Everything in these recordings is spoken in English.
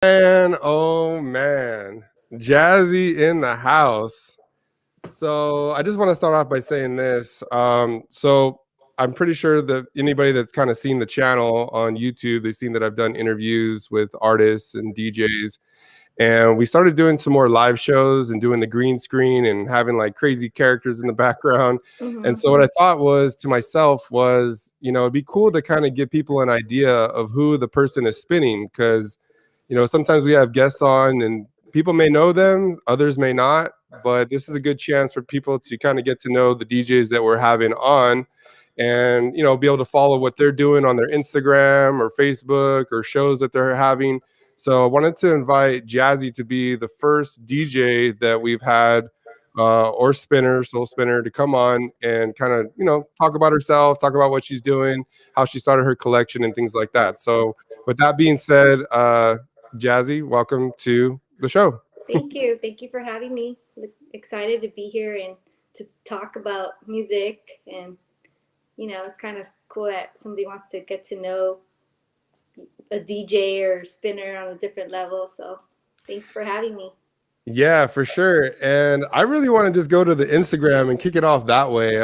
Man, oh man, Jazzy in the house. So I just want to start off by saying this. So I'm pretty sure that anybody that's kind of seen the channel on YouTube, they've seen that I've done interviews with artists and DJs, and we started doing some more live shows and doing the green screen and having like crazy characters in the background. And Hmm. so what I thought was to myself was, it'd be cool to kind of give people an idea of who the person is spinning because sometimes we have guests on and people may know them, others may not, but this is a good chance for people to kind of get to know the DJs that we're having on and, be able to follow what they're doing on their Instagram or Facebook or shows that they're having. So I wanted to invite Jazzy to be the first DJ that we've had or spinner, soul spinner, to come on and kind of, talk about herself, talk about what she's doing, how she started her collection and things like that. So with that being said, Jazzy, welcome to the show. Thank you. Thank you for having me. Excited to be here and to talk about music. And, it's kind of cool that somebody wants to get to know a DJ or spinner on a different level. So thanks for having me. Yeah, for sure. And I really want to just go to the Instagram and kick it off that way.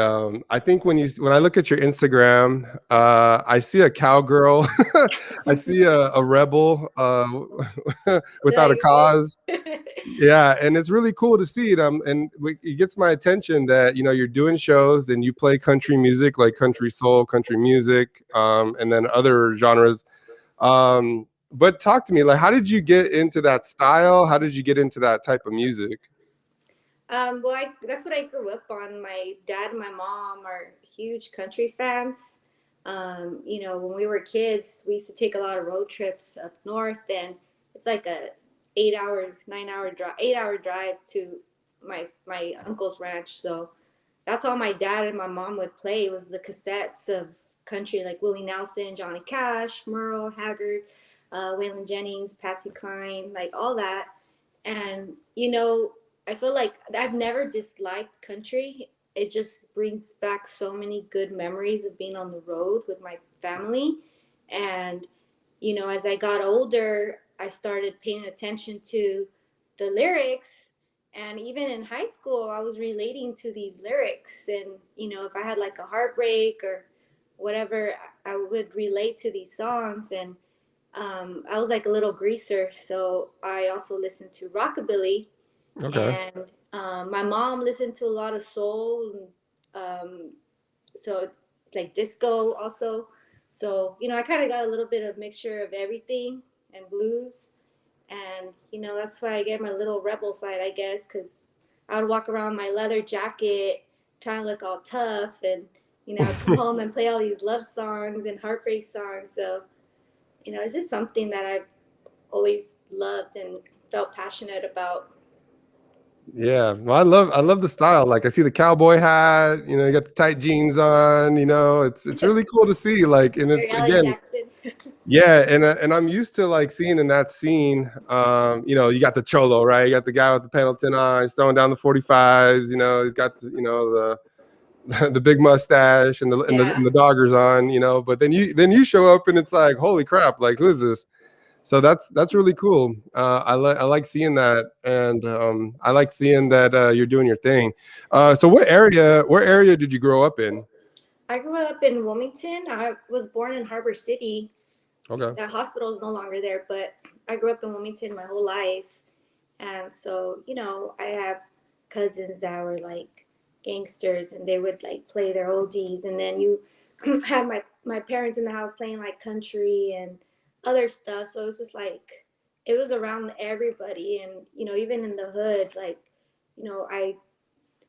I think when I look at your Instagram, I see a cowgirl, I see a rebel without a Right, cause. right. Yeah, and it's really cool to see it. It gets my attention that you're doing shows and you play country music like country soul, country music, and then other genres. But talk to me, like, how did you get into that style? How did you get into that type of music? That's what I grew up on. My dad and my mom are huge country fans. When we were kids, we used to take a lot of road trips up north, and it's like a 8 hour, 9 hour drive, 8 hour drive to my uncle's ranch. So that's all my dad and my mom would play was the cassettes of country like Willie Nelson, Johnny Cash, Merle Haggard, Waylon Jennings, Patsy Cline, like all that. And I feel like I've never disliked country. It just brings back so many good memories of being on the road with my family. And, as I got older, I started paying attention to the lyrics. And even in high school, I was relating to these lyrics. And, if I had like a heartbreak or whatever, I would relate to these songs. And I was like a little greaser. So I also listened to rockabilly, Okay. and my mom listened to a lot of soul, um, so like disco also. So I kind of got a little bit of mixture of everything and blues, and that's why I get my little rebel side, I guess, because I would walk around my leather jacket trying to look all tough, and I'd come home and play all these love songs and heartbreak songs. So it's just something that I've always loved and felt passionate about. Yeah, well, I love the style. Like I see the cowboy hat, you got the tight jeans on, it's really cool to see. Like, and Very it's Alan again, Jackson. yeah, and I'm used to like seeing in that scene, you got the cholo, right? You got the guy with the Pendleton eyes throwing down the 45s. He's got the big mustache and the and the Yeah. and the doggers on. But then you show up and it's like, holy crap! Like, who is this? So that's really cool. I like seeing that, and I like seeing that you're doing your thing. So where area did you grow up in? I grew up in Wilmington. I was born in Harbor City. Okay. That hospital is no longer there, but I grew up in Wilmington my whole life. And so, I have cousins that were like gangsters and they would like play their oldies. And then you had my parents in the house playing like country and other stuff. So it was just like, it was around everybody. And, even in the hood, like, I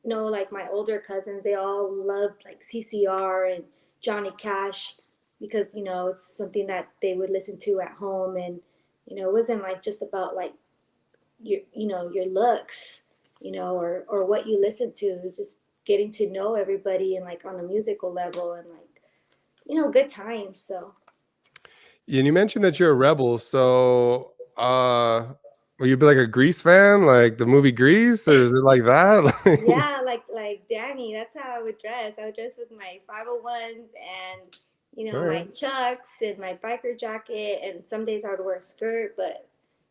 know like my older cousins, they all loved like CCR and Johnny Cash because it's something that they would listen to at home. And it wasn't like just about like your looks, or what you listen to. It was just getting to know everybody and like on a musical level and like good times. So And you mentioned that you're a rebel. So will you be like a Grease fan, like the movie Grease, or is it like that? yeah, like Danny, that's how I would dress. I would dress with my 501s and All my right. chucks and my biker jacket, and some days I would wear a skirt, but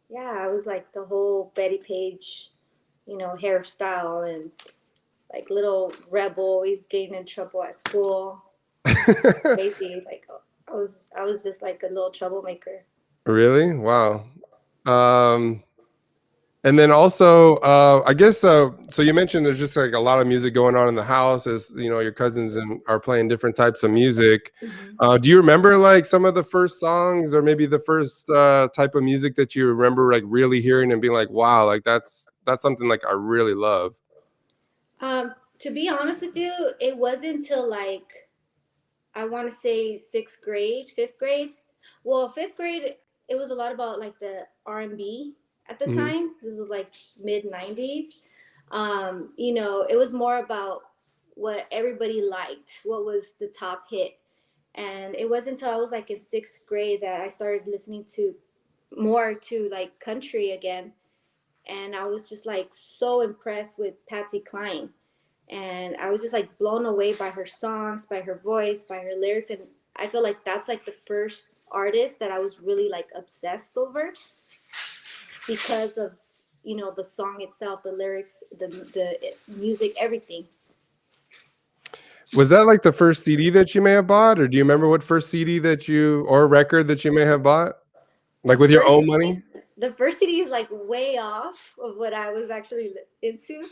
Yeah, I was like the whole Betty Page, hairstyle, and like little rebel, always getting in trouble at school. Crazy. Like I was just like a little troublemaker. Really? Wow. Um, and then also, I guess, so you mentioned there's just like a lot of music going on in the house as, your cousins and are playing different types of music. Hmm. Do you remember like some of the first songs or maybe the first type of music that you remember like really hearing and being like, wow, like that's something like I really love. To be honest with you, it wasn't until like I want to say sixth grade, fifth grade. Well, fifth grade, it was a lot about like the R&B at the Hmm. time. This was like mid 90s. It was more about what everybody liked, what was the top hit. And it wasn't until I was like in sixth grade that I started listening to more to like country again. And I was just like so impressed with Patsy Cline, and I was just like blown away by her songs, by her voice, by her lyrics. And I feel like that's like the first artist that I was really like obsessed over because of the song itself, the lyrics, the music, everything. Was that like the first CD that you may have bought, or do you remember what first CD that you or record that you may have bought, The like with your own first money? the first CD is like way off of what I was actually into.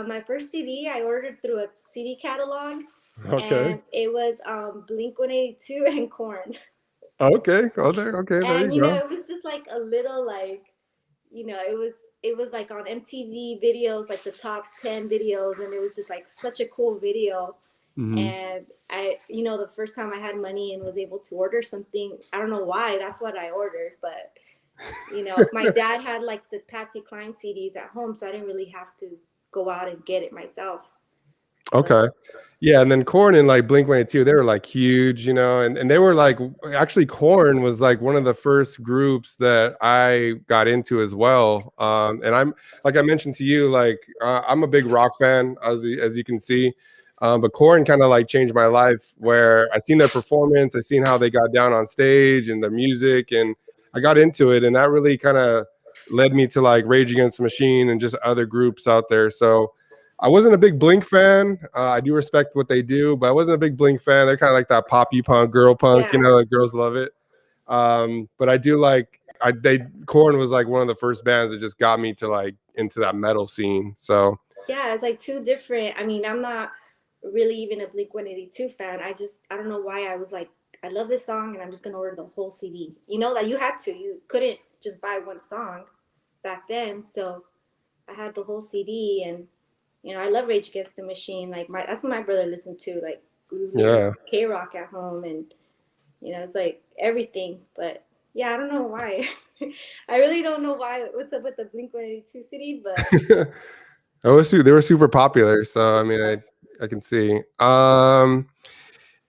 My first CD I ordered through a CD catalog, Okay. and it was Blink 182 and Corn. Okay. Oh, there. Okay. There And you go. it was just like a little like it was like on MTV videos, like the top 10 videos, and it was just like such a cool video. Hmm. And the first time I had money and was able to order something, I don't know why, that's what I ordered. But my dad had like the Patsy Cline CDs at home, so I didn't really have to go out and get it myself. But Okay. Yeah, and then Corn and like Blink 182, they were like huge, and they were like actually Corn was like one of the first groups that I got into as well. And I'm like I mentioned to you, like I'm a big rock fan as you can see. But Corn kind of like changed my life where I seen their performance, I seen how they got down on stage and their music, and I got into it, and that really kind of led me to like Rage Against the Machine and just other groups out there. So I wasn't a big Blink fan. I do respect what they do, but I wasn't a big Blink fan. They're kind of like that poppy punk, girl punk, yeah. like girls love it. But I do like Korn was like one of the first bands that just got me to like into that metal scene. So Yeah, it's like two different. I mean, I'm not really even a Blink 182 fan. I don't know why I was like, I love this song and I'm just gonna order the whole CD. Like you had to, you couldn't just buy one song back then. So I had the whole CD, and I love Rage Against the Machine. Like that's what my brother listened to. Like we would listen to yeah. K Rock at home, and it's like everything. But yeah, I don't know why. I really don't know why. What's up with the Blink 182 CD? But They were super popular. So I mean, I can see.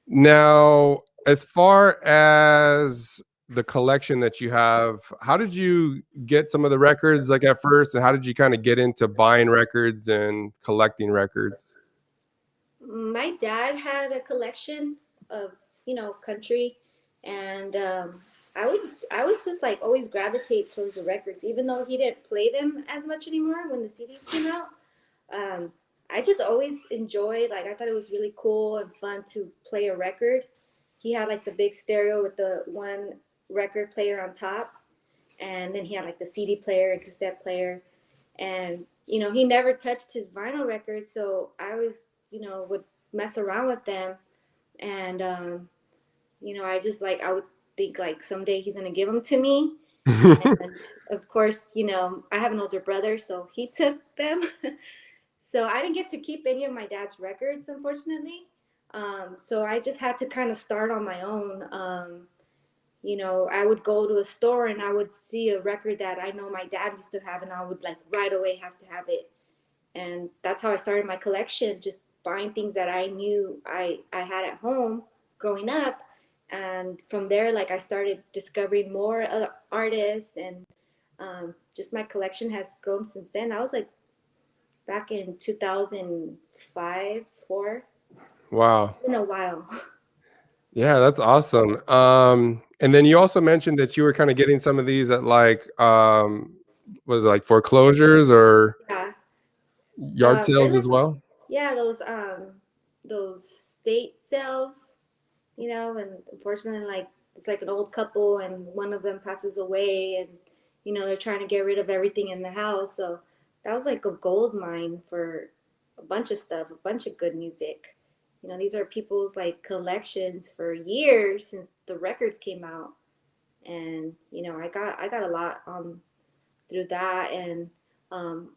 Now, as far as the collection that you have, how did you get some of the records like at first, and how did you kind of get into buying records and collecting records? my dad had a collection of country, and I was just like always gravitate towards the records, even though he didn't play them as much anymore when the CDs came out. um, I just always enjoyed, like, I thought it was really cool and fun to play a record. He had like the big stereo with the one record player on top, and then he had like the CD player and cassette player. And he never touched his vinyl records, so I always would mess around with them. And I just like, I would think like someday he's gonna give them to me. And of course, I have an older brother, so he took them. So I didn't get to keep any of my dad's records, unfortunately. So I just had to kind of start on my own. I would go to a store and I would see a record that I know my dad used to have, and I would like right away have to have it. And that's how I started my collection, just buying things that I knew I had at home growing up. And from there, like, I started discovering more other artists, and just my collection has grown since then. I was like back in 2005, 4. Wow. It's been a while. Yeah, that's awesome. And then you also mentioned that you were kind of getting some of these at like was it like foreclosures or Yeah. yard They're sales like, as well? yeah, those state sales, and unfortunately, like, it's like an old couple and one of them passes away, and they're trying to get rid of everything in the house. So that was like a gold mine for a bunch of stuff, a bunch of good music. These are people's like collections for years since the records came out. And I got a lot through that. And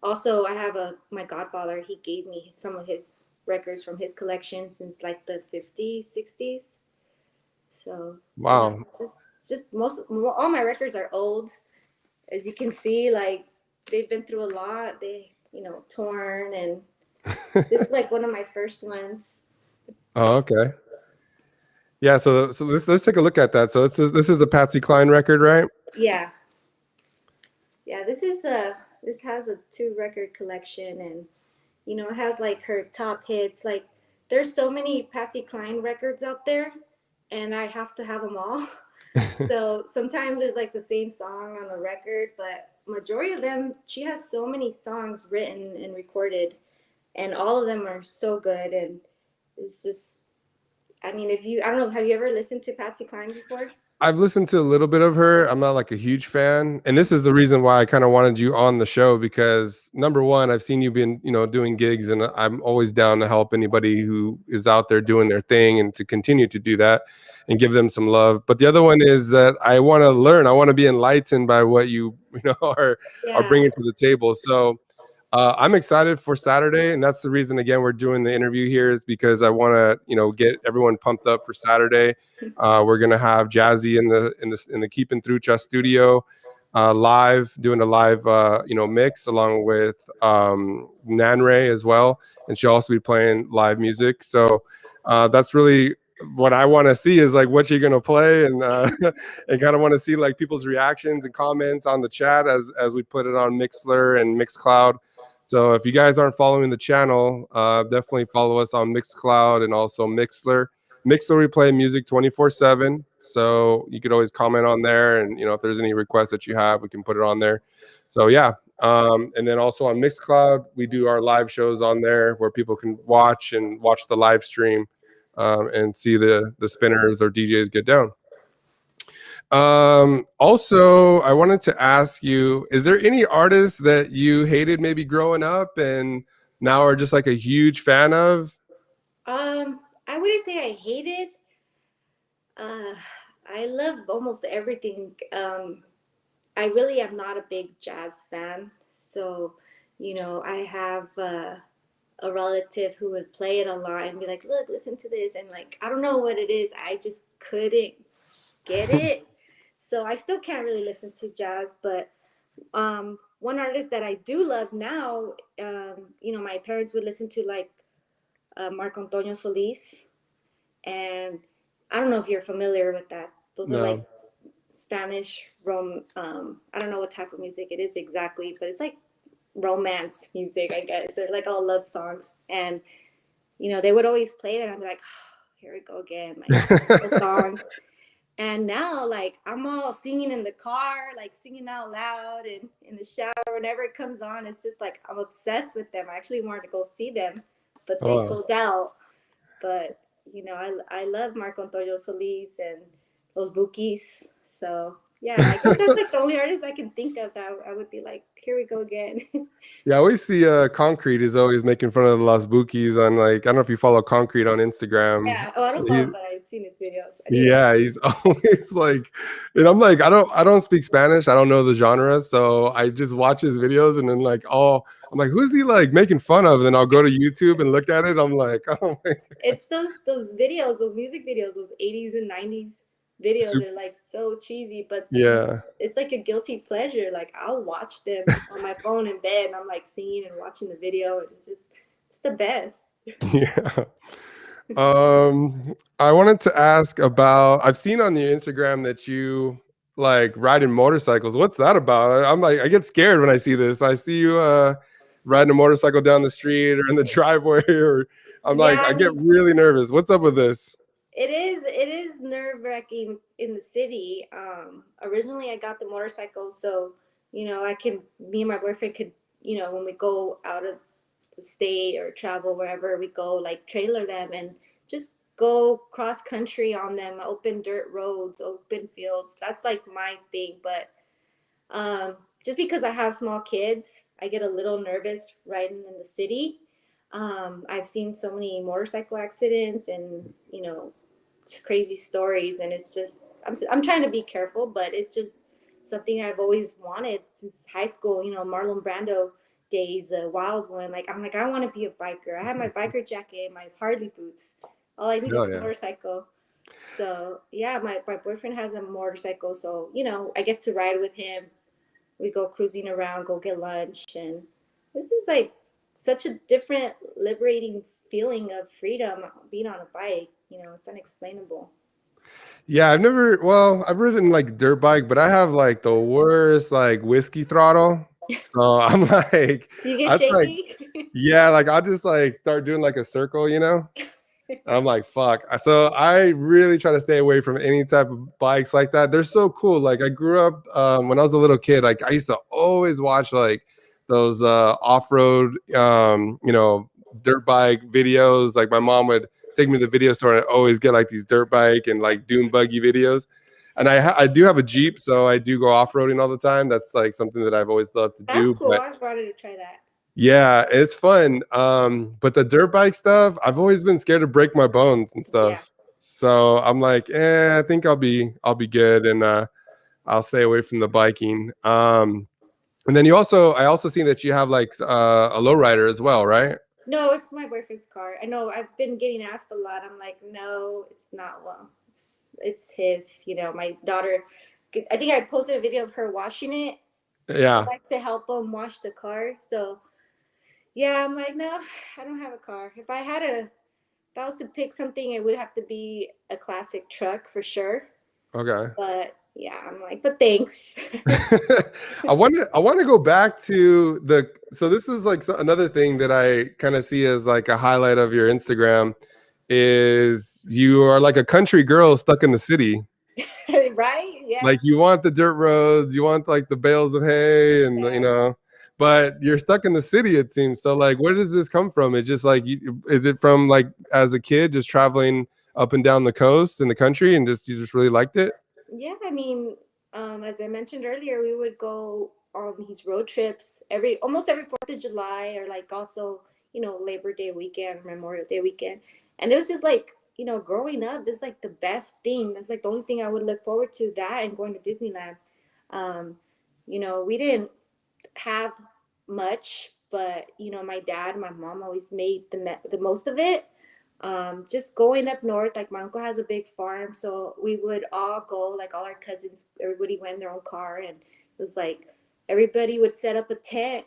also, I have my godfather. He gave me some of his records from his collection since like the 50s, 60s. So Wow. it's just all my records are old, as you can see. Like, they've been through a lot. They torn, and this is like one of my first ones. Oh, okay. Yeah, so let's take a look at that. So this is a Patsy Cline record, right? Yeah, yeah. This has a 2 record collection, and it has like her top hits. Like, there's so many Patsy Cline records out there, and I have to have them all. So sometimes there's like the same song on the record, but majority of them, she has so many songs written and recorded, and all of them are so good. And it's just, I mean, I don't know, have you ever listened to Patsy Cline before? I've listened to a little bit of her. I'm not like a huge fan. And this is the reason why I kind of wanted you on the show because number one, I've seen you been, doing gigs and I'm always down to help anybody who is out there doing their thing and to continue to do that and give them some love. But the other one is that I want to learn. I want to be enlightened by what you, are Yeah. bringing to the table. So I'm excited for Saturday, and that's the reason again we're doing the interview here is because I want to, get everyone pumped up for Saturday. We're gonna have Jazzy in the Keeping Through Trust studio, live doing a live mix along with Nan Ray as well, and she'll also be playing live music. So that's really what I want to see is like what you're gonna play and and kind of want to see like people's reactions and comments on the chat as we put it on Mixler and Mixcloud. So if you guys aren't following the channel, definitely follow us on Mixcloud and also Mixler. Mixler, we play music 24/7. So you could always comment on there. And, if there's any requests that you have, we can put it on there. So, yeah. And then also on Mixcloud, we do our live shows on there where people can watch the live stream and see the spinners or DJs get down. Also, I wanted to ask you, is there any artists that you hated maybe growing up and now are just like a huge fan of? I wouldn't say I hated. Uh, I love almost everything. I really am not a big jazz fan. So, I have a relative who would play it a lot and be like, look, listen to this. And like, I don't know what it is. I just couldn't get it. So I still can't really listen to jazz. But one artist that I do love now, my parents would listen to like Marco Antonio Solis. And I don't know if you're familiar with that. Those are like No. Spanish I don't know what type of music it is exactly, but it's like romance music, I guess. They're like all love songs. And they would always play that. I'm like, oh, here we go again, like the songs. And now, like, I'm all singing in the car, like singing out loud and in the shower. Whenever it comes on, it's just like I'm obsessed with them. I actually wanted to go see them, but they sold out. But I love Marco Antonio Solis and Los Bukis. So yeah, I guess that's like the only artist I can think of that I would be like, here we go again. Yeah, I always see Concrete is always making fun of the Las Bukis on like, I don't know if you follow Concrete on Instagram. Yeah. Oh, I don't follow, but I've seen his videos. Yeah, he's always like, and I'm like, I don't speak Spanish. I don't know the genre. So I just watch his videos and then like, I'm like, who's he like making fun of? And then I'll go to YouTube and look at it. I'm like, oh my God. It's those videos, those music videos, those 80s and 90s videos. They're like so cheesy, but yeah, it's like a guilty pleasure. Like, I'll watch them on my phone in bed and I'm like singing and watching the video. It's the best. Yeah. I wanted to ask about, I've seen on your Instagram that you like riding motorcycles. What's that about? I'm like, I get scared when I see this. I see you riding a motorcycle down the street or in the driveway, or I'm like, I get really nervous. What's up with this? it is nerve-wracking in the city. Originally I got the motorcycle so, I can me and my boyfriend could, when we go out of the state or travel wherever we go, like trailer them and just go cross country on them, open dirt roads, open fields. That's like my thing. But just because I have small kids, I get a little nervous riding in the city. I've seen so many motorcycle accidents and, just crazy stories, and it's just I'm trying to be careful, but it's just something I've always wanted since high school. Marlon Brando days, Wild One. Like I'm like I want to be a biker. I have my biker jacket, my Harley boots. All I need Oh is a yeah. motorcycle. So yeah, my boyfriend has a motorcycle, so I get to ride with him. We go cruising around, go get lunch, and this is like such a different, liberating feeling of freedom being on a bike. It's unexplainable. Yeah, I've ridden like dirt bike, but I have like the worst like whiskey throttle. So I'm like, Do you get I like, shaky? yeah, like I'll just like start doing like a circle, I'm like, fuck. So I really try to stay away from any type of bikes like that. They're so cool. Like I grew up when I was a little kid, like I used to always watch like those off-road dirt bike videos. Like my mom would take me to the video store and I'd always get like these dirt bike and like dune buggy videos. And I do have a Jeep, so I do go off-roading all the time. That's like something that I've always loved to That's do. cool. But I wanted to try that. yeah, it's fun. But the dirt bike stuff, I've always been scared to break my bones and Yeah. stuff. So I'm like, I think I'll be good, and I'll stay away from the biking. And then I also seen that you have like a lowrider as well, right? No, it's my boyfriend's car. I know I've been getting asked a lot. I'm like, no, it's not. Well, it's his. My daughter. I think I posted a video of her washing it. She Yeah. likes to help him wash the car. So yeah, I'm like, no, I don't have a car. If I was to pick something, it would have to be a classic truck for sure. Okay. But yeah, I'm like, but thanks. I want to go back to so this is like another thing that I kind of see as like a highlight of your Instagram is you are like a country girl stuck in the city. Right? Like Yes. you want the dirt roads, you want like the bales of hay, and Yes. but you're stuck in the city. It seems so. Like, where does this come from? It's just like, is it from like as a kid just traveling up and down the coast in the country, and just you just really liked it? Yeah, I mean, as I mentioned earlier, we would go on these road trips almost every 4th of July, or like also, Labor Day weekend, Memorial Day weekend. And it was just like, growing up, it's like the best thing. That's like the only thing I would look forward to, that and going to Disneyland. Um, we didn't have much, but my dad, my mom always made the most of it. Just going up north, like my uncle has a big farm, so we would all go, like all our cousins, everybody went in their own car, and it was like everybody would set up a tent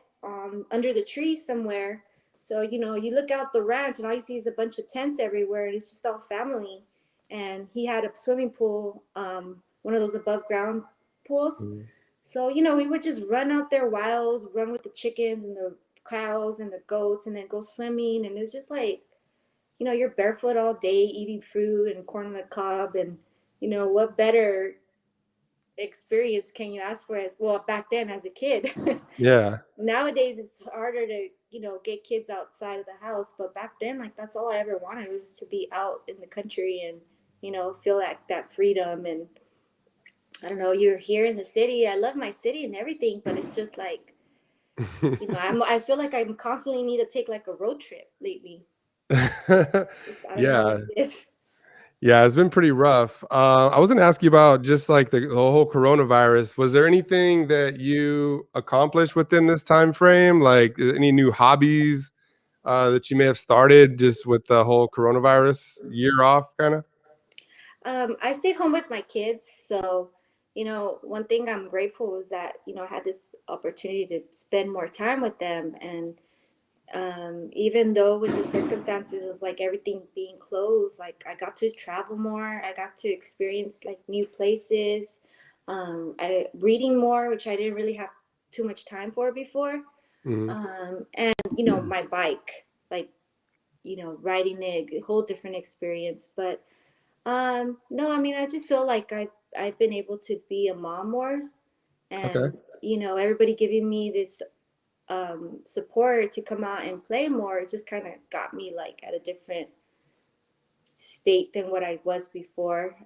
under the trees somewhere. So you look out the ranch, and all you see is a bunch of tents everywhere, and it's just all family. And he had a swimming pool, one of those above ground pools. Mm. So we would just run out there wild, run with the chickens and the cows and the goats, and then go swimming. And it was just like, you're barefoot all day eating fruit and corn on the cob. And, what better experience can you ask for, as well, back then as a kid? Yeah. Nowadays, it's harder to, get kids outside of the house. But back then, like, that's all I ever wanted, was to be out in the country and, feel like that freedom. And I don't know, you're here in the city. I love my city and everything, but it's just like, I feel like I constantly need to take like a road trip lately. I don't know what Yeah. it is. Yeah, it's been pretty rough. I was gonna ask you about just like the whole coronavirus. Was there anything that you accomplished within this time frame? Like any new hobbies that you may have started just with the whole coronavirus year off, kind of? I stayed home with my kids, so one thing I'm grateful is that I had this opportunity to spend more time with them. And even though with the circumstances of like everything being closed, like I got to travel more, I got to experience like new places, I reading more, which I didn't really have too much time for before. Mhm. And my bike, like riding it, a whole different experience. But No, I mean, I just feel like I've been able to be a mom more, Okay. and everybody giving me this support to come out and play more. It just kind of got me like at a different state than what I was before.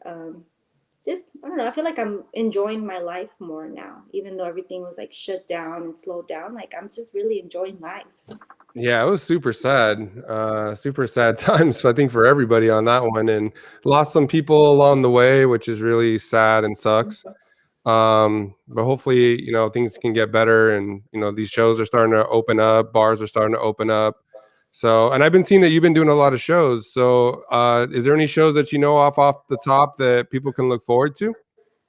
Just I don't know. I feel like I'm enjoying my life more now, even though everything was like shut down and slowed down. Like I'm just really enjoying life. Yeah, it was super sad times, I think, for everybody on that one, and lost some people along the way, which is really sad and sucks. But hopefully, things can get better, and these shows are starting to open up, bars are starting to open up. So, and I've been seeing that you've been doing a lot of shows. So, is there any shows that you know off the top that people can look forward to?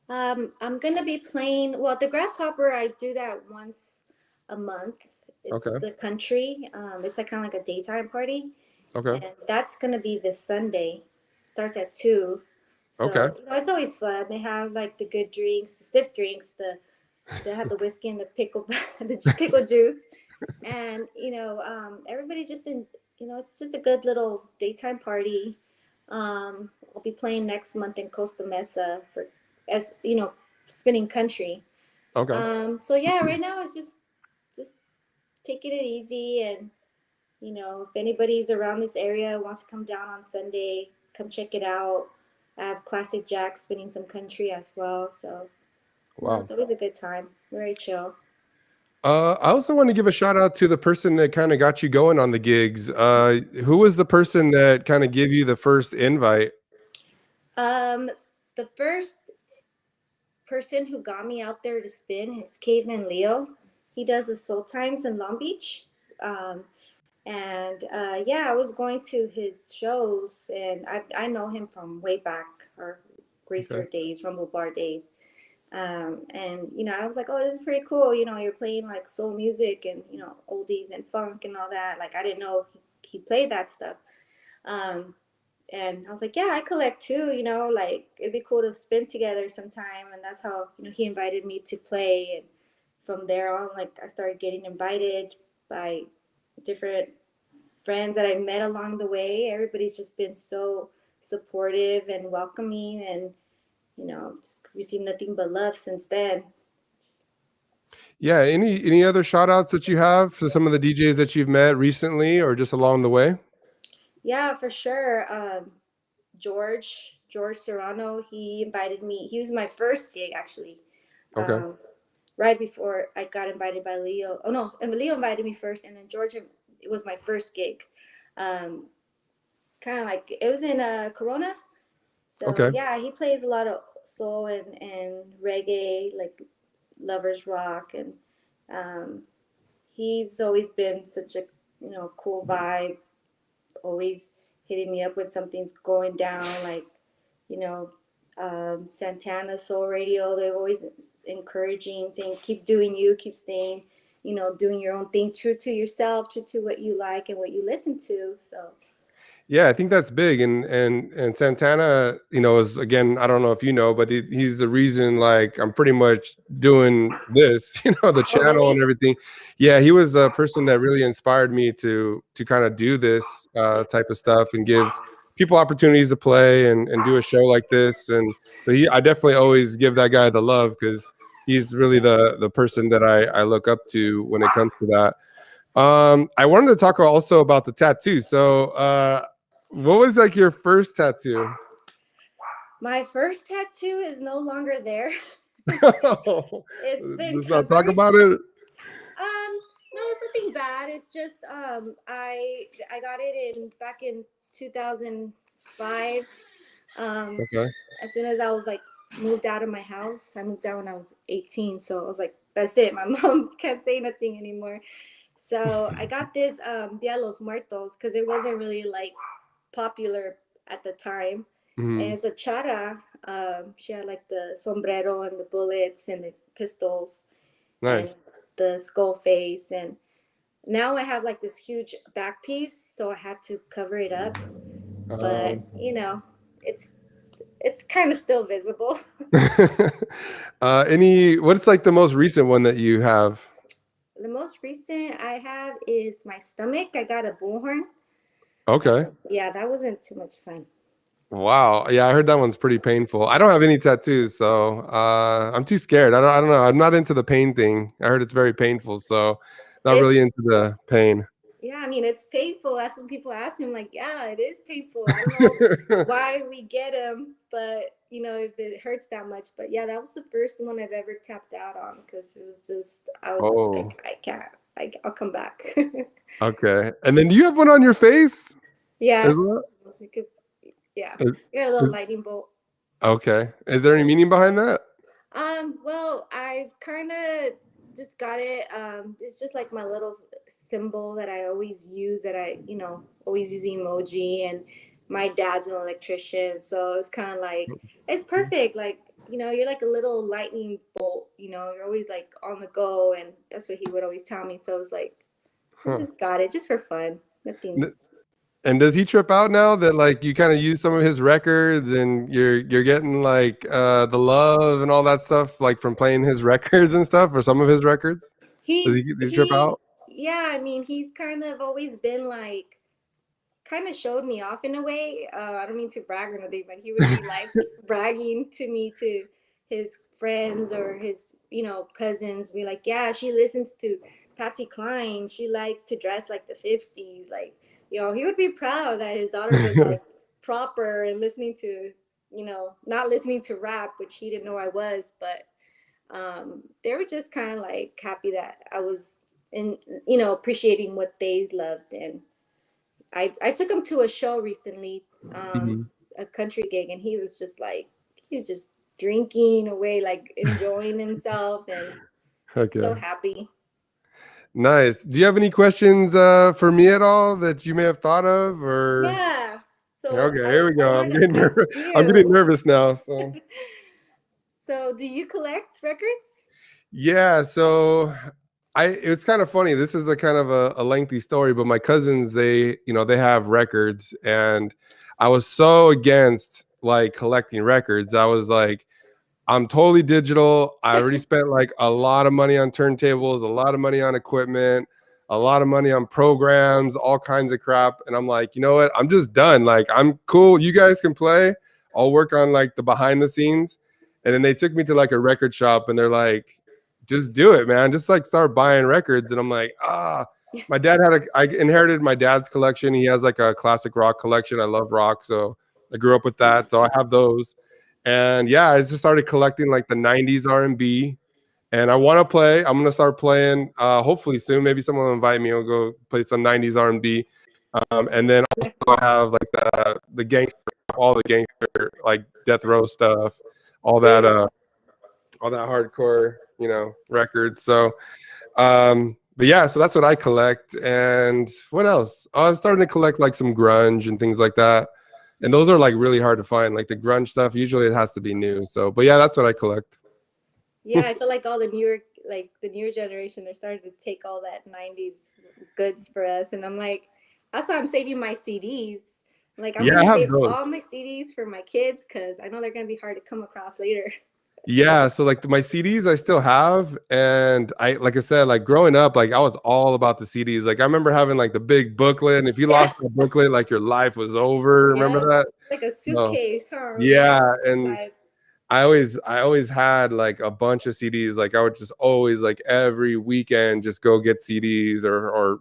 I'm gonna be playing. Well, the Grasshopper, I do that once a month. It's Okay. the country. It's like kind of like a daytime party, Okay. and that's gonna be this Sunday. Starts at 2. Okay. So it's always fun. They have like the good drinks, the stiff drinks. They have the whiskey and the pickle, the pickle juice, and everybody just in. It's just a good little daytime party. I'll be playing next month in Costa Mesa for as spinning country. Okay. So yeah, right now it's just taking it easy, and if anybody's around this area wants to come down on Sunday, come check it out. I have Classic Jack spinning some country as well, so Wow. it's always a good time. Very chill. I also want to give a shout out to the person that kind of got you going on the gigs. Who was the person that kind of gave you the first invite? Um, the first person who got me out there to spin is Caveman Leo. He does the Soul Times in Long Beach. Um, and yeah, I was going to his shows, and I know him from way back, our Okay. Gracer days, Rumble Bar days. And I was like, oh, this is pretty cool. You're playing like soul music and oldies and funk and all that. Like I didn't know he played that stuff. Um, and I was like, yeah, I collect too, like it'd be cool to spin together sometime. And that's how, he invited me to play. And from there on, like I started getting invited by different friends that I met along the way. Everybody's just been so supportive and welcoming, and, just received nothing but love since then. Yeah. Any other shout outs that you have for some of the DJs that you've met recently or just along the way? Yeah, for sure. George Serrano, he invited me. He was my first gig actually. Okay. Um, right before I got invited by Leo. Oh no, and Leo invited me first, and then George, it was my first gig. Um, Kind of like it was in Corona. So Okay. yeah, he plays a lot of soul and reggae, like lovers rock, and um, he's always been such a cool vibe. Always hitting me up when something's going down, like you know Santana Soul Radio. They're always encouraging, saying keep doing you, keep staying, doing your own thing, true to yourself, true to what you like and what you listen to. So Yeah, I think that's big, and Santana, is, again, I don't know if you know, but he's the reason, like, I'm pretty much doing this, the oh channel and really? everything. Yeah, he was a person that really inspired me to kind of do this type of stuff and give people opportunities to play and do a show like this. And so I definitely always give that guy the love because he's really the person that I look up to when it comes to that. I wanted to talk also about the tattoo. So, what was like your first tattoo? My first tattoo is no longer there. It's been Let's not talk covered. about it. No, it's nothing bad. It's just I got it in back in 2005. Um, Okay. as soon as I was like moved out of my house, I moved out when I was 18. So I was like, that's it. My mom can't say nothing anymore. So I got this Dia de los Muertos because it wasn't really like popular at the time. And Mhm. it's a chara. She had like the sombrero and the bullets and the pistols and Nice. the skull face. And now I have like this huge back piece, so I had to cover it up. But Um, it's it's kind of still visible. what's like the most recent one that you have? The most recent I have is my stomach. I got a bullhorn. Okay. Yeah, that wasn't too much fun. Wow. Yeah, I heard that one's pretty painful. I don't have any tattoos, so I'm too scared. I don't know. I'm not into the pain thing. I heard it's very painful, so not really It's into the pain. yeah, I mean it's painful. That's when people ask him like, yeah, it is painful. I don't know why we get them, but you know if it hurts that much. But yeah, that was the first one I've ever tapped out on because it was just I was just Oh, like I can't. I'll come back. okay. And then do you have one on your face as Yeah, well? because yeah, Is, I got a little is- lightning bolt. okay. Is there any meaning behind that? Well, I've kind of just got it. It's just like my little symbol that I always use. That I, always use emoji. And my dad's an electrician, so it's kind of like it's perfect. Like you're like a little lightning bolt. You're always like on the go, and that's what he would always tell me. So it's like I Huh. just got it just for fun. Nothing. And does he trip out now that like you kind of use some of his records and you're getting like the love and all that stuff like from playing his records and stuff or some of his records? Does he trip He out? yeah. I mean, he's kind of always been like kind of showed me off in a way. I don't mean to brag or nothing, but he would be like bragging to me to his friends or his, cousins, be like, yeah, she listens to Patsy Cline. She likes to dress like the 50s. Like, he would be proud that his daughter was like proper and listening to, not listening to rap, which he didn't know I was, but they were just kind of like happy that I was in, appreciating what they loved. And I took him to a show recently, Mhm. a country gig, and he was just like he's just drinking away, like enjoying himself and so Okay. happy. Nice. Do you have any questions for me at all that you may have thought of or Yeah. So okay, I here we I go. I'm wanted to getting ask nervous. I'm getting you. nervous now. So So do you collect records? yeah, so it's kind of funny. This is a kind of a lengthy story, but my cousins, they have records, and I was so against like collecting records. I was like, I'm totally digital. I already spent like a lot of money on turntables, a lot of money on equipment, a lot of money on programs, all kinds of crap. And I'm like, you know what? I'm just done. Like, I'm cool. You guys can play. I'll work on like the behind the scenes. And then they took me to like a record shop and they're like, just do it, man. Just like start buying records. And I'm like, my dad I inherited my dad's collection. He has like a classic rock collection. I love rock. So I grew up with that. So I have those. And yeah, I just started collecting like the 90s R&B. And I want to play. I'm gonna start playing hopefully soon. Maybe someone will invite me. I'll go play some 90s R&B. And then also I have like the gangster, all the gangster like death row stuff, all that Really? uh all that hardcore, records. So but yeah, so that's what I collect. And what else? Oh, I'm starting to collect like some grunge and things like that. And those are like really hard to find. Like the grunge stuff, usually it has to be new. So, but yeah, that's what I collect. Yeah, I feel like all the newer generation, they're starting to take all that '90s goods for us, and I'm like, that's why I'm saving my CDs. Like, I'm Yeah, I gonna have save those. all my CDs for my kids because I know they're gonna be hard to come across later. Yeah, so like my CDs I still have, and like I said, like growing up, like I was all about the CDs. Like I remember having like the big booklet, and if you Yeah, lost the booklet, like your life was over. Remember yeah, that? like a No. suitcase, huh? With Yeah, everything and inside. I always had like a bunch of CDs. Like I would just always like every weekend just go get CDs or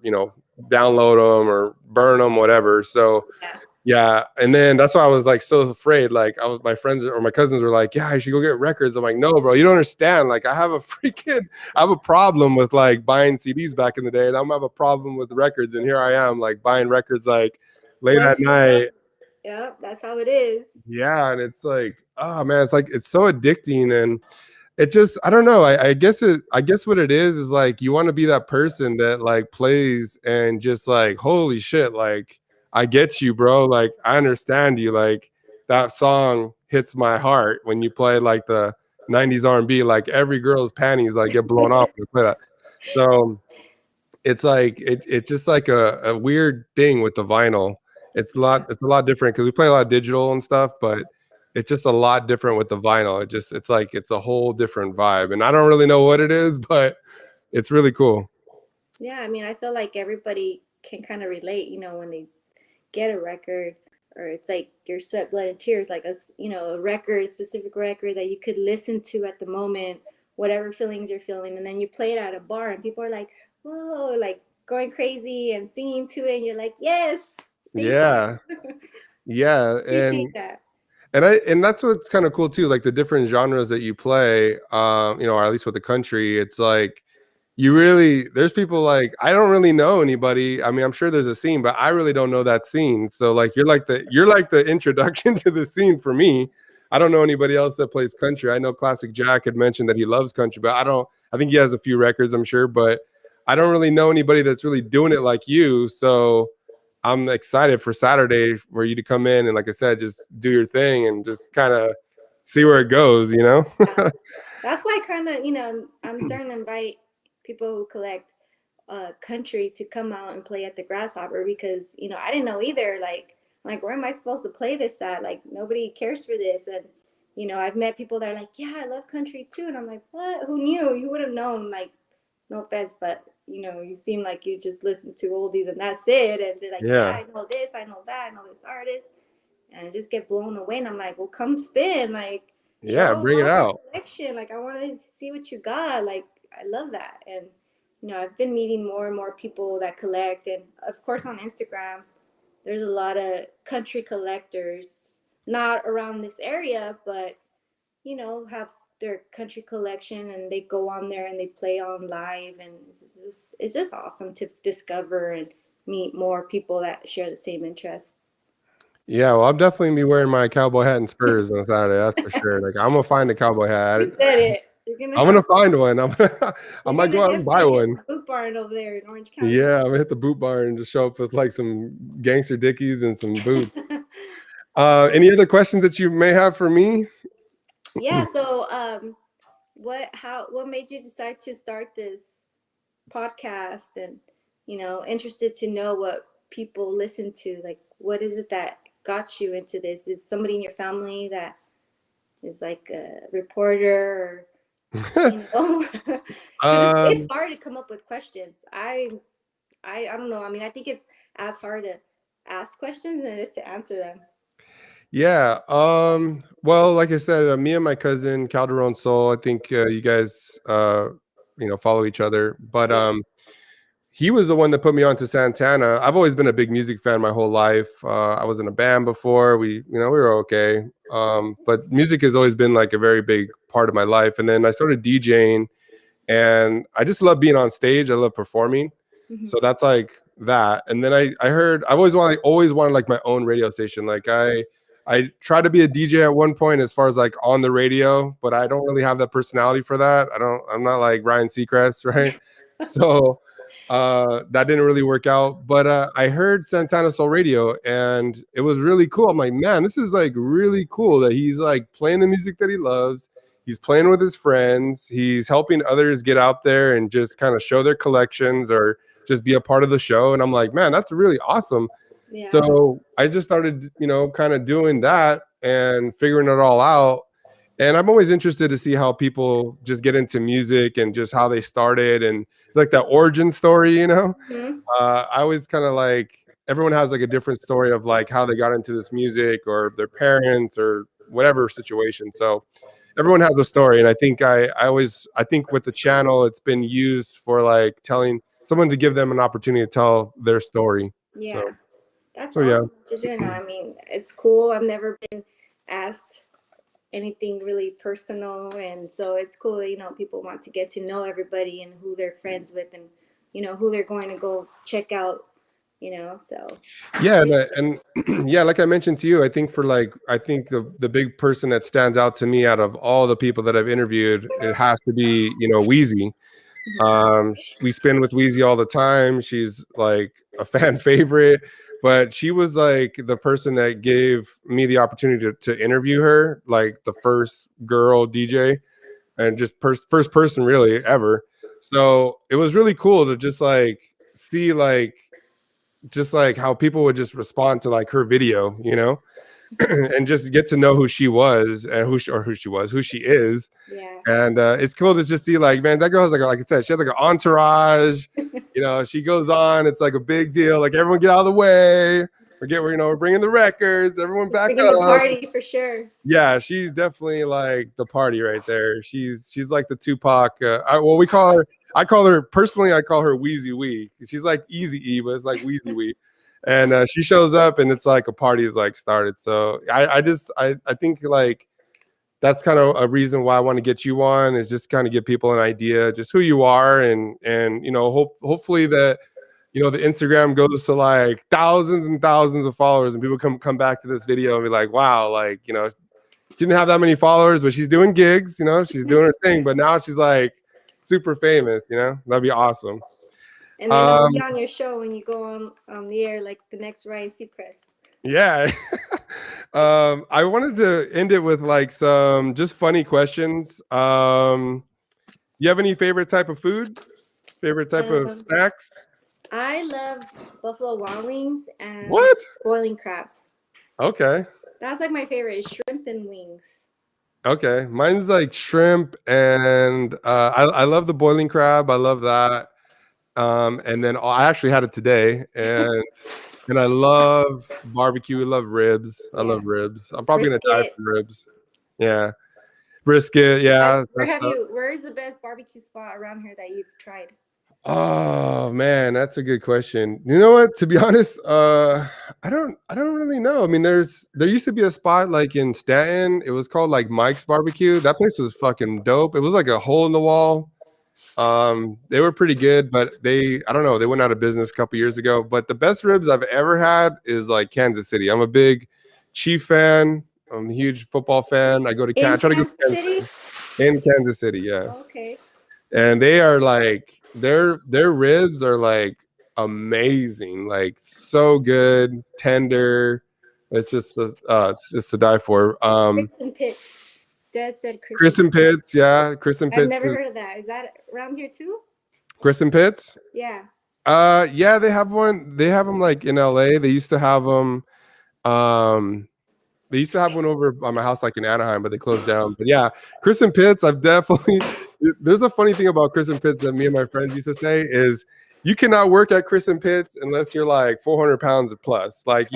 download them or burn them, whatever. So Yeah. yeah, and then that's why I was like so afraid. Like my friends or my cousins were like, "Yeah, I should go get records." I'm like, "No, bro, you don't understand. Like I have a problem with like buying CDs back in the day, and I'm have a problem with records. And here I am, like buying records like late Once at you stop, night. yeah, that's how it is. Yeah, and it's like, oh man, it's like it's so addicting, and it just I don't know. I guess what it is like you want to be that person that like plays and just like holy shit, like I get you, bro. Like I understand you. Like that song hits my heart when you play like the 90s R&B. Like every girl's panties like get blown off when you play that. So it's like it's just like a weird thing with the vinyl. Yeah. It's a lot different because we play a lot of digital and stuff, but it's just a lot different with the vinyl. It's like it's a whole different vibe. And I don't really know what it is, but it's really cool. Yeah, I mean, I feel like everybody can kind of relate, when they get a record. or it's like your sweat, blood, and tears, like a record, specific record that you could listen to at the moment, whatever feelings you're feeling, and then you play it at a bar, and people are like, "Whoa!" like going crazy and singing to it, and you're like, "Yes, thank you." Yeah. Yeah. Appreciate that. And that's what's kind of cool too, like the different genres that you play, or at least with the country, it's like there's people like I don't really know anybody. I mean, I'm sure there's a scene, but I really don't know that scene. So like you're like the introduction to the scene for me. I don't know anybody else that plays country. I know Classic Jack had mentioned that he loves country, but I think he has a few records, I'm sure, but I don't really know anybody that's really doing it like you. So I'm excited for Saturday for you to come in and, like I said, just do your thing and just kind of see where it goes, you know? Yeah. That's why kind of, I'm starting to invite people who collect country to come out and play at the Grasshopper, because, I didn't know either. Like, where am I supposed to play this at? Like, nobody cares for this. And, I've met people that are like, yeah, I love country too. And I'm like, what? Who knew? You would have known. Like, no offense, but, you seem like you just listen to oldies and that's it. And they're like, yeah, Yeah. I know this, I know that, I know this artist. And I just get blown away. And I'm like, well, come spin. Like, show Yeah, bring it off your out. collection. Like, I want to see what you got. Like, I love that. And, I've been meeting more and more people that collect. And of course, on Instagram, there's a lot of country collectors, not around this area, but, have their country collection, and they go on there and they play on live. And it's just awesome to discover and meet more people that share the same interests. Yeah, well, I'll definitely be wearing my cowboy hat and spurs on Saturday. That's for sure. Like, I'm gonna find a cowboy hat. You said it. You're gonna I'm have gonna find one. I You're might go gonna out and buy definitely hit one. the boot barn over there in Orange County. Yeah, I'm gonna hit the boot bar and just show up with like some gangster dickies and some boots. Any other questions that you may have for me? Yeah. So, what made you decide to start this podcast? And interested to know what people listen to. Like, what is it that got you into this? Is somebody in your family that is like a reporter, or because it's um, hard to come up with questions. I don't know. I mean, I think it's as hard to ask questions than it is to answer them. yeah. Well, like I said, me and my cousin Calderon Soul. I think you guys, follow each other. But Yeah. he was the one that put me on to Santana. I've always been a big music fan my whole life. I was in a band before. We were okay. But music has always been like a very big part of my life. And then I started DJing, and I just love being on stage. I love performing. Mm-hmm. So that's like that. And then I heard I've always wanted like my own radio station. Like I tried to be a DJ at one point as far as like on the radio, but I don't really have that personality for that. I'm not like Ryan Seacrest, right? So that didn't really work out. But I heard Santana Soul Radio, and it was really cool. I'm like, man, this is like really cool that he's like playing the music that he loves. He's playing with his friends. He's helping others get out there and just kind of show their collections or just be a part of the show. And I'm like, man, that's really awesome. Yeah. So I just started, kind of doing that and figuring it all out. And I'm always interested to see how people just get into music and just how they started and like that origin story, Mm-hmm. I always kind of like everyone has like a different story of like how they got into this music or their parents or whatever situation. So everyone has a story. And I think I think with the channel, it's been used for like telling someone to give them an opportunity to tell their story. Yeah. So, That's so yeah. awesome to do that. I mean, it's cool. I've never been asked anything really personal, and so it's cool that people want to get to know everybody and who they're friends with, and who they're going to go check out. So Yeah, and yeah, like I mentioned to you, I think the big person that stands out to me out of all the people that I've interviewed, it has to be Wheezy. We spin with Wheezy all the time. She's like a fan favorite, but she was like the person that gave me the opportunity to interview her, like the first girl DJ and just first person really ever. So it was really cool to just like see like just like how people would just respond to like her video, and just get to know who she was and who she is. yeah. And it's cool to just see like, man, that girl has like I said, she has like an entourage. She goes on. It's like a big deal. Like everyone get out of the way. We're we're bringing the records. Everyone Just back bringing the up. party for sure. Yeah, she's definitely like the party right there. She's like the Tupac. We call her. I call her personally. I call her Wheezy Wee. She's like Easy E, but it's like Wheezy Wee. And she shows up, and it's like a party is like started. So I think like that's kind of a reason why I want to get you on, is just kind of give people an idea just who you are, and hopefully that the Instagram goes to like thousands and thousands of followers, and people come back to this video and be like, wow, like she didn't have that many followers, but she's doing gigs, she's doing her thing, but now she's like super famous, that'd be awesome. And then I'll be on your show when you go on the air, like the next Ryan Seacrest. Yeah. I wanted to end it with like some just funny questions. You have any favorite type of food? Favorite type of snacks? I love Buffalo Wild Wings and boiling crabs. Okay. That's like my favorite, is shrimp and wings. Okay. Mine's like shrimp, and I love the boiling crab. I love that. And then I actually had it today, and I love barbecue. I love ribs. I love ribs. I'm probably going to die for ribs. Yeah. Brisket. Yeah. Where's the best barbecue spot around here that you've tried? Oh man, that's a good question. You know what? To be honest, I don't really know. I mean, there used to be a spot like in Stanton. It was called like Mike's Barbecue. That place was fucking dope. It was like a hole in the wall. They were pretty good, but I don't know, they went out of business a couple years ago. But the best ribs I've ever had is like Kansas City. I'm a big Chief fan. I'm a huge football fan. I try to go to Kansas City. In Kansas City, yeah. Okay. And they are like their ribs are like amazing, like so good, tender. It's just to die for. Chris and Pitts. Des said Chris and Pitts, yeah. Chris and Pitts. I've never heard of that. Is that around here too? Chris and Pitts? Yeah. Yeah, they have one. They have them like in LA. They used to have them. They used to have one over by my house, like in Anaheim, but they closed down. But yeah, Chris and Pitts, I've definitely. There's a funny thing about Chris and Pitts that me and my friends used to say is, you cannot work at Chris and Pitts unless you're like 400 pounds or plus. Like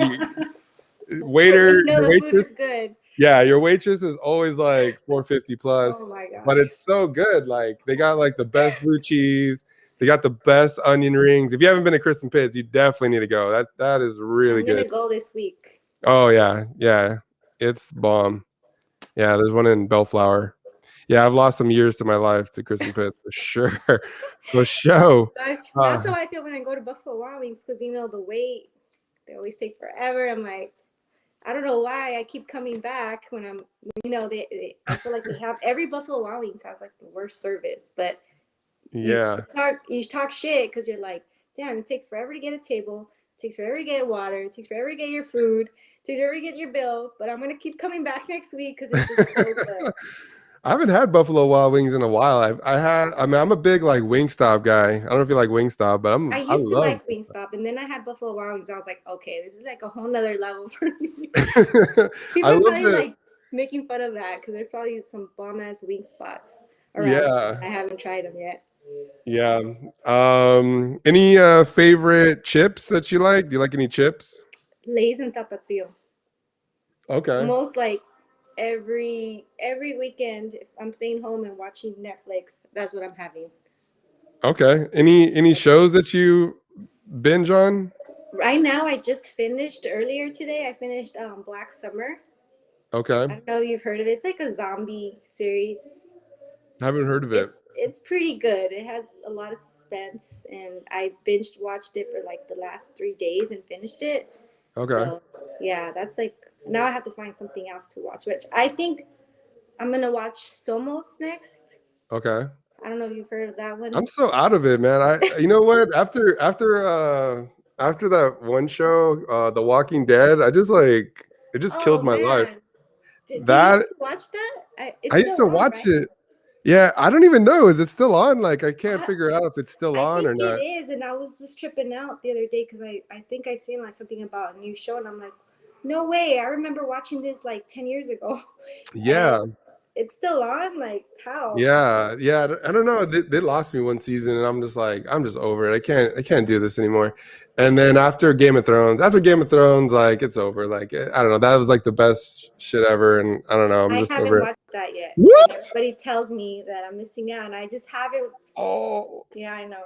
waiter, the food is good. Yeah, your waitress is always like 450 plus. Oh my gosh. But it's so good. Like they got like the best blue cheese. They got the best onion rings. If you haven't been to Chris and Pitts, you definitely need to go. That is really good. I'm gonna go this week. Oh yeah, it's bomb. Yeah, there's one in Bellflower. Yeah, I've lost some years to my life to Chris and Pitts for sure, for sure. That's how I feel when I go to Buffalo Wild Wings, because the wait, they always take forever. I'm like, I don't know why I keep coming back when I'm, I feel like every Buffalo Wild Wings has like the worst service, but yeah, you talk shit because you're like, damn, it takes forever to get a table, it takes forever to get water, it takes forever to get your food, it takes forever to get your bill, but I'm gonna keep coming back next week because it's just so good. I haven't had Buffalo Wild Wings in a while. I'm a big like Wingstop guy. I don't know if you like Wingstop, but I used to like Wingstop, and then I had Buffalo Wild Wings. I was like, okay, this is like a whole nother level for me. People are probably like making fun of that because there's probably some bomb ass wing spots around. Yeah, I haven't tried them yet. Yeah. Any favorite chips that you like? Do you like any chips? Lay's and Tapatio. Okay. Most like every weekend, if I'm staying home and watching Netflix, that's what I'm having. Okay. Any shows that you binge on? Right now, I just finished earlier today. I finished Black Summer. Okay. I don't know if you've heard of it. It's like a zombie series. I haven't heard of it. It's pretty good. It has a lot of suspense, and I watched it for like the last 3 days and finished it. Okay. So, yeah, that's like, now I have to find something else to watch, which I think I'm going to watch Somos next. Okay. I don't know if you've heard of that one. I'm so out of it, man. You know what? After that one show, The Walking Dead, it just killed my life. Did you watch that? I used to watch it. Yeah, I don't even know. Is it still on? Like, I can't figure out if it's still on or not. It is, and I was just tripping out the other day because I think I seen like something about a new show, and I'm like, no way. I remember watching this like 10 years ago. Yeah. it's still on. Like how? Yeah, yeah. I don't know. They lost me one season, and I'm just like, I'm just over it. I can't do this anymore. And then after Game of Thrones, like it's over. Like I don't know. That was like the best shit ever, and I don't know. I'm I just haven't over it. watched that yet, and What? everybody tells me that I'm missing out, and I just haven't. Oh, Yeah, I know.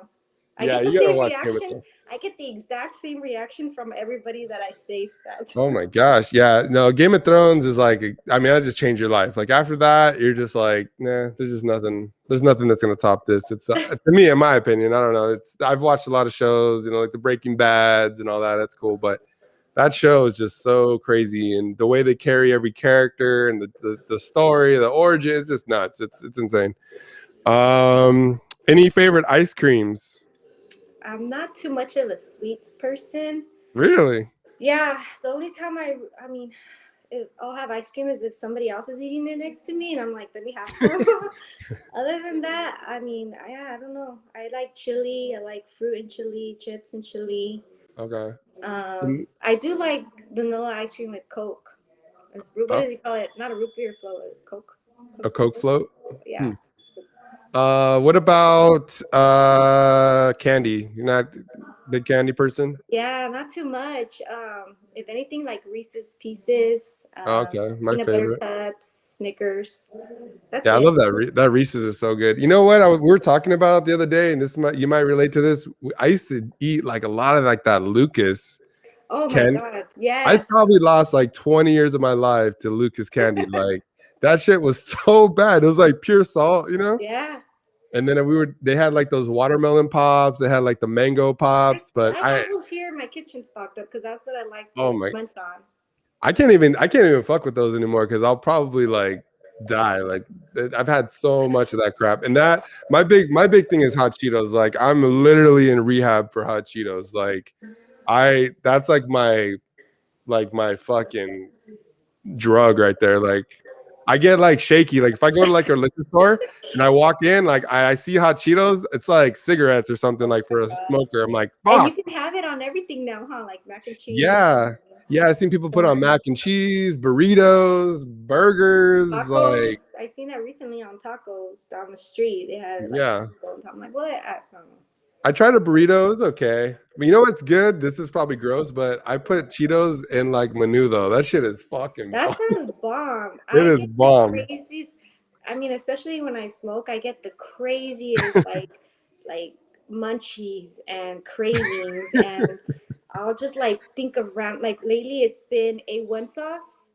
I yeah. get the You gotta same watch Game of reaction. Thrones. I get the exact same reaction from everybody that I say that. Oh my gosh. Yeah. No, Game of Thrones is like, I mean, that just changed your life. Like after that, you're just like, nah, there's just nothing. There's nothing that's going to top this. It's to me, in my opinion, I don't know. I've watched a lot of shows, like the Breaking Bads and all that. That's cool. But that show is just so crazy. And the way they carry every character and the story, the origin, it's just nuts. It's insane. Any favorite ice creams? I'm not too much of a sweets person. Really? Yeah, the only time I mean, I'll have ice cream is if somebody else is eating it next to me, and I'm like, let me have some. Other than that, I mean, I don't know. I like chili. I like fruit and chili, chips and chili. Okay. I do like vanilla ice cream with Coke. What Oh, does he call it? Not a root beer float, Coke. a Coke float? Yeah. Hmm. What about candy? You're not a big candy person? Yeah, not too much. If anything, like Reese's Pieces, Oh, okay, my peanut butter favorite. cups, Snickers. That's Yeah, I it. love that. That Reese's is so good. You know what? We were talking about the other day, and you might relate to this. I used to eat like a lot of like that Lucas Oh my candy. God. I Yeah. probably lost like 20 years of my life to Lucas candy. Like that shit was so bad. It was like pure salt. Yeah. And then they had like those watermelon pops. They had like the mango pops, but I have those here in my kitchen stocked up because that's what I like oh to my, munch on. I can't even fuck with those anymore because I'll probably like die. Like I've had so much of that crap. And that my big thing is hot Cheetos. Like I'm literally in rehab for hot Cheetos. Like that's like my fucking drug right there. Like I get like shaky. Like if I go to like a liquor store and I walk in, like I see hot Cheetos, it's like cigarettes or something like for a smoker. I'm like, And you fuck. can have it on everything now, huh? Like mac and cheese, Yeah. Yeah, I've seen people put on corn, mac and cheese, burritos, burgers, tacos. like I seen that recently on tacos down the street. They had like a yeah. taco on top. I'm like, what? I don't know. I tried a burrito, it was okay. But you know what's good? This is probably gross, but I put Cheetos in like menudo. That shit is fucking That bomb. sounds bomb. It I is get the bomb. craziest. I mean, especially when I smoke, I get the craziest like munchies and cravings, and I'll just like think of like lately it's been A1 sauce,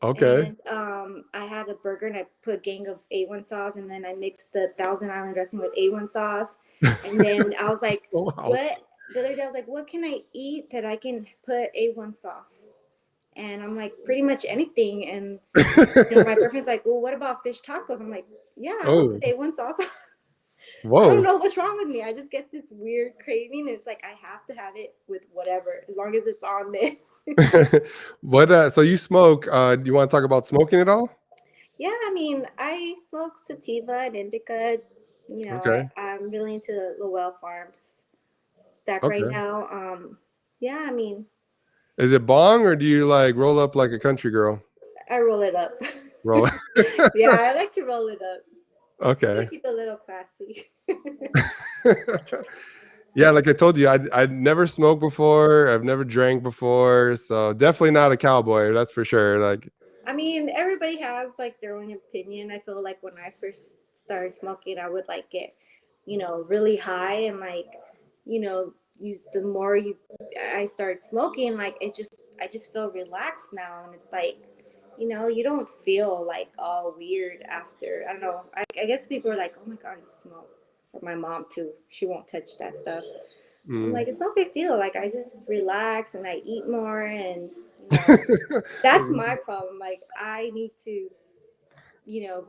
Okay. and I had a burger and I put a gang of A1 sauce, and then I mixed the Thousand Island dressing with A1 sauce, and then I was like, Wow. what? The other day I was like, what can I eat that I can put A1 sauce? And I'm like, pretty much anything. And my boyfriend's like, well, what about fish tacos? I'm like, yeah, I'll Oh, put A1 sauce. I don't whoa. know what's wrong with me. I just get this weird craving. It's like I have to have it with whatever, as long as it's on there. What so you smoke, do you want to talk about smoking at all? Yeah, I mean, I smoke sativa and indica. Okay. I'm really into the Lowell Farms stack right Okay. now. Yeah, I mean, Is it bong or do you like roll up like a country girl? I roll it up. Roll. Yeah, I like to roll it up. I Okay. keep it a little classy. Yeah, like I told you, I'd never smoked before. I've never drank before, so definitely not a cowboy. That's for sure. Like, I mean, everybody has like their own opinion. I feel like when I first started smoking, I would like get, really high and like, use the more I started smoking, like I just feel relaxed now, and it's like, you don't feel like all weird after. I don't know. I guess people are like, oh my God, you smoke. Or my mom too. She won't touch that stuff. I'm like, it's no big deal. Like I just relax and I eat more, and that's my problem. Like I need to,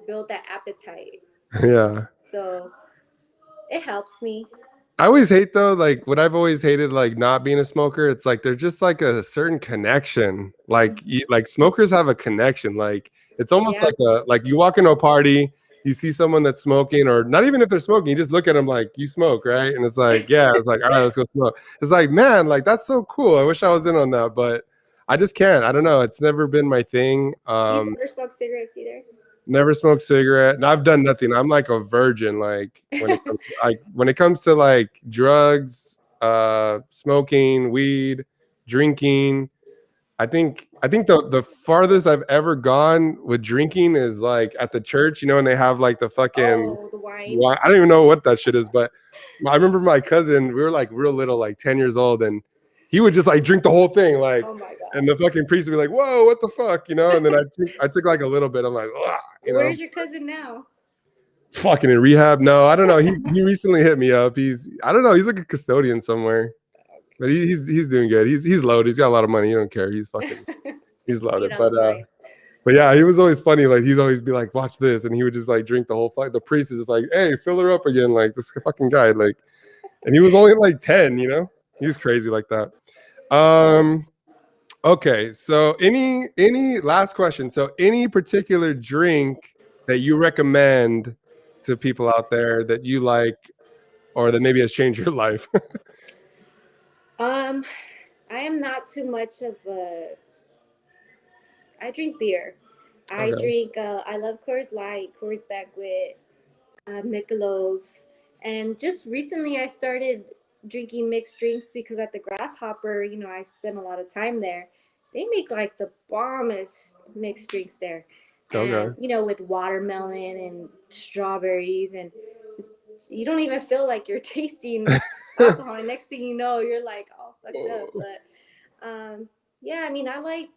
build that appetite. yeah. So it helps me. I always hate though, like what I've always hated, like not being a smoker. It's like there's just like a certain connection. Like like smokers have a connection. Like it's almost Yeah. like you walk into a party, you see someone that's smoking, or not even if they're smoking, you just look at them like you smoke, right? And it's like, yeah, it's like all right, let's go smoke. It's like, man, like that's so cool. I wish I was in on that, but I just can't. I don't know. It's never been my thing. You've never smoked cigarettes either? Never smoked cigarette. And I've done nothing. I'm like a virgin. Like when it comes to like drugs, smoking, weed, drinking. I think the farthest I've ever gone with drinking is like at the church, and they have like the fucking Oh, the wine. wine. I don't even know what that shit is, but I remember my cousin, we were like real little, like 10 years old, and he would just like drink the whole thing, like, Oh my god. and the fucking priest would be like, "Whoa, what the fuck," and then I took like a little bit. I'm like, "Ugh," Where's your cousin now? fucking in rehab. No, I don't know. He recently hit me up. I don't know. He's like a custodian somewhere, but he's doing good. He's loaded. He's got a lot of money. He don't care. He's You loaded. don't mind. But yeah, he was always funny. Like he'd always be like, "Watch this," and he would just like drink the whole fight. The priest is just like, "Hey, fill her up again." Like this fucking guy. Like, and he was only like 10. He was crazy like that. Okay. So any last question? So any particular drink that you recommend to people out there that you like, or that maybe has changed your life? I am not too much of a. I drink beer. I Okay. drink. I love Coors Light, Coors Banquet, Michelob's, and just recently I started drinking mixed drinks because at the Grasshopper, I spend a lot of time there. They make like the bombest mixed drinks there, and Okay. with watermelon and strawberries, and you don't even feel like you're tasting alcohol. And next thing you know, you're like all fucked up. But yeah, I mean, I like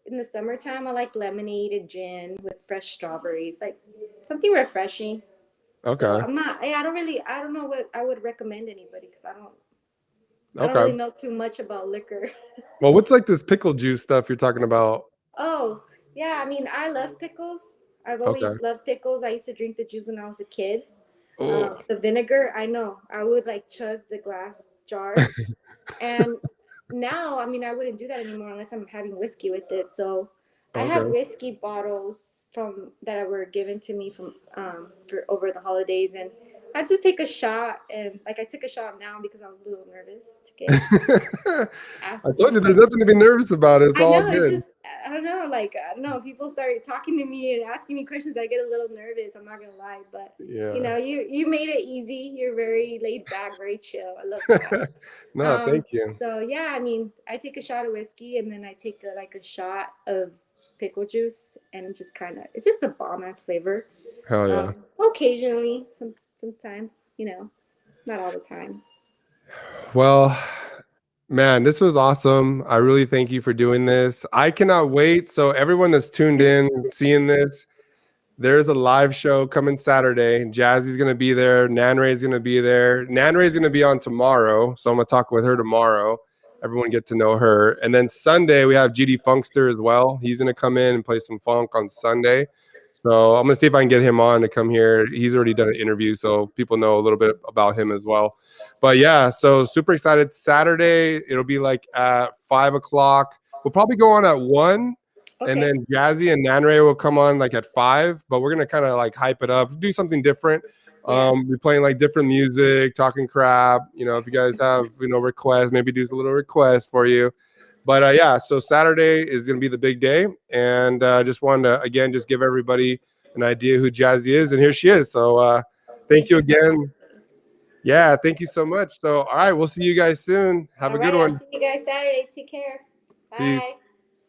in the summertime, I like lemonade and gin with fresh strawberries, like something refreshing. So Okay. I'm not. I don't know what I would recommend anybody because I don't Okay. really know too much about liquor. Well, what's like this pickle juice stuff you're talking about? Oh yeah, I mean I love pickles. I've Okay. always loved pickles. I used to drink the juice when I was a kid. Oh. The vinegar, I know. I would like chug the glass jar, and now I mean I wouldn't do that anymore unless I'm having whiskey with it. So I have Okay. whiskey bottles from that were given to me from for over the holidays, and I just take a shot, and like I took a shot now because I was a little nervous to get asked I to do told you there's stuff. nothing to be nervous about. It's I all know it's good. just I don't know, like I don't know. People start talking to me and asking me questions. I get a little nervous. I'm not gonna lie, but Yeah. you made it easy. You're very laid back, very chill. I love that. No, thank you. So yeah, I mean, I take a shot of whiskey and then I take a shot of pickle juice, and it's just a bomb ass flavor. Hell yeah. Occasionally, sometimes, not all the time. Well, man, this was awesome. I really thank you for doing this. I cannot wait. So everyone that's tuned in, seeing this, there's a live show coming Saturday. Jazzy's gonna be there. Nan Ray's gonna be there. Nan Ray's gonna be on tomorrow, so I'm gonna talk with her tomorrow. Everyone get to know her. And then Sunday we have GD Funkster as well. He's gonna come in and play some funk on Sunday. So I'm gonna see if I can get him on to come here. He's already done an interview, so people know a little bit about him as well. But yeah, so super excited. Saturday it'll be like at 5 o'clock. We'll probably go on at 1. And Okay. then Jazzy and Nanray will come on like at 5, but we're gonna kind of like hype it up, do something different. Yeah. We're playing like different music, talking crap. If you guys have requests, maybe do a little request for you. But yeah, so Saturday is gonna be the big day, and just wanted to again just give everybody an idea who Jazzy is, and here she is. So thank you again. Yeah, thank you so much. So all right, we'll see you guys soon. Have All a good right. I'll one. see you guys Saturday. Take care. Peace. Bye.